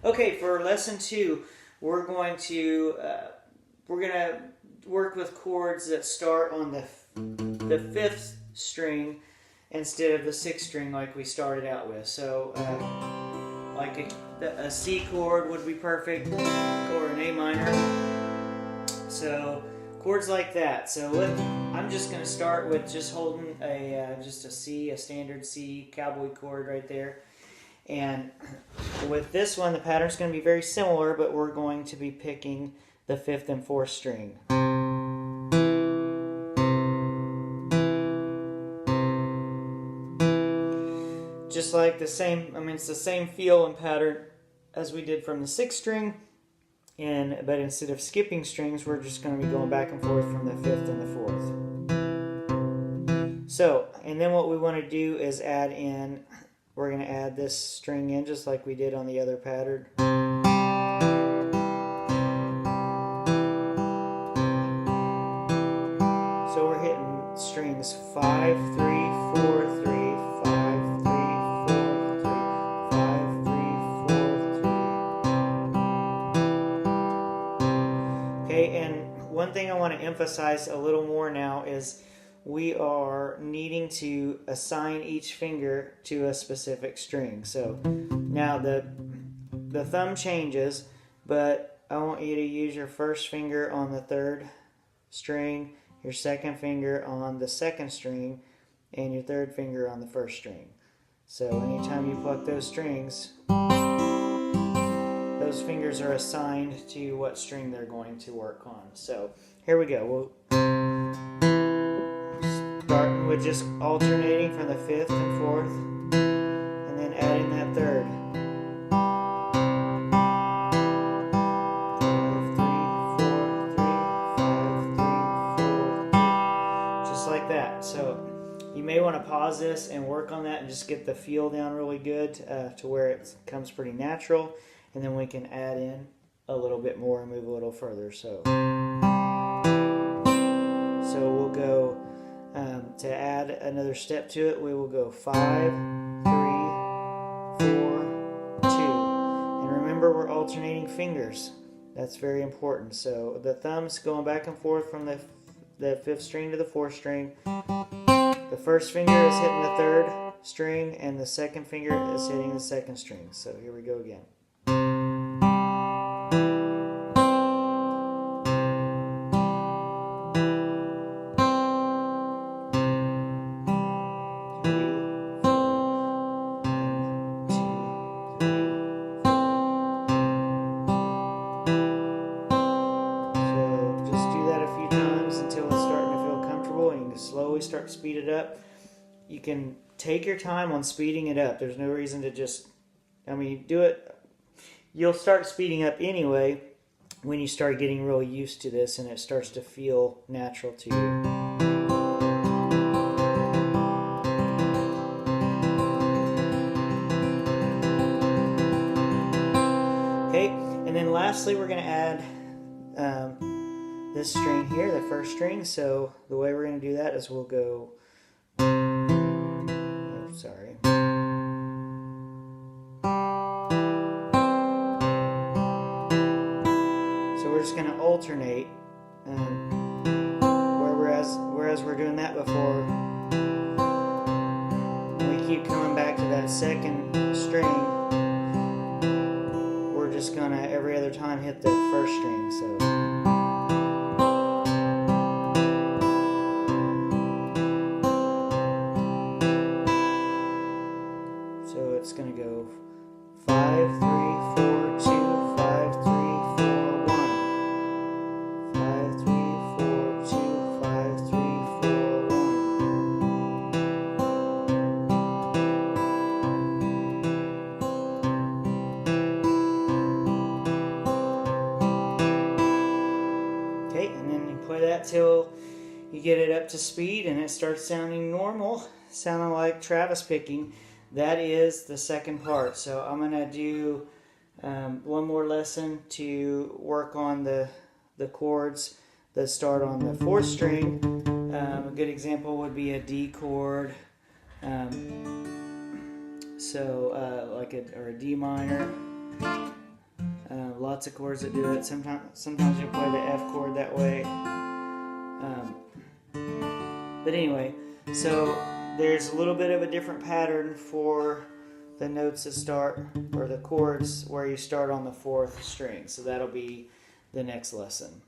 Okay, for lesson 2, we're going to work with chords that start on the 5th string instead of the 6th string like we started out with. So, like a C chord would be perfect, or an A minor. So chords like that. So I'm just going to start with just holding just a C, a standard C cowboy chord right there. And with this one, the pattern's going to be very similar, but we're going to be picking the 5th and 4th string. Just like the same, it's the same feel and pattern as we did from the 6th string, but instead of skipping strings, we're just going to be going back and forth from the 5th and the 4th. So, and then what we want to do is we're going to add this string in just like we did on the other pattern. So we're hitting strings 5, 3, 4, 3, 5, 3, 4, 3, 5, 3, 4, 3. Okay, and one thing I want to emphasize a little more now is we are needing to assign each finger to a specific string. So now the thumb changes, but I want you to use your first finger on the 3rd string, your second finger on the 2nd string, and your 3rd finger on the 1st string. So anytime you pluck those strings, those fingers are assigned to what string they're going to work on. So here we go. We'll starting with just alternating from the 5th and 4th, and then adding that 3rd. 5, 3, 4, 3, 5, 3, 4, 3. Just like that. So you may want to pause this and work on that and just get the feel down really good to where it comes pretty natural, and then we can add in a little bit more and move a little further. So we'll go to add another step to it. We will go 5, 3, 4, 2. And remember, we're alternating fingers. That's very important. So the thumb's going back and forth from the 5th string to the 4th string. The first finger is hitting the 3rd string, and the second finger is hitting the 2nd string. So here we go again. Slowly start to speed it up. You can take your time on speeding it up. There's no reason to just, do it. You'll start speeding up anyway when you start getting really used to this and it starts to feel natural to you. Okay, and then lastly we're going to add this string here, the 1st string. So the way we're going to do that is we'll go, So we're just going to alternate, whereas we're doing that before, we keep coming back to that 2nd string, we're just going to every other time hit the 1st string. So it's going to go 5, 3, 4, 2, 5, 3, 4, 1. 5, 3, 4, 2, 5, 3, 4, 1. Okay, and then you play that till you get it up to speed and it starts sounding normal, sounding like Travis picking. That is the 2nd part. So I'm going to do one more lesson to work on the chords that start on the 4th string. A good example would be a D chord, or a D minor, lots of chords that do it. Sometimes you'll play the F chord that way. But anyway, so there's a little bit of a different pattern for the notes that start, or the chords where you start on the 4th string. So that'll be the next lesson.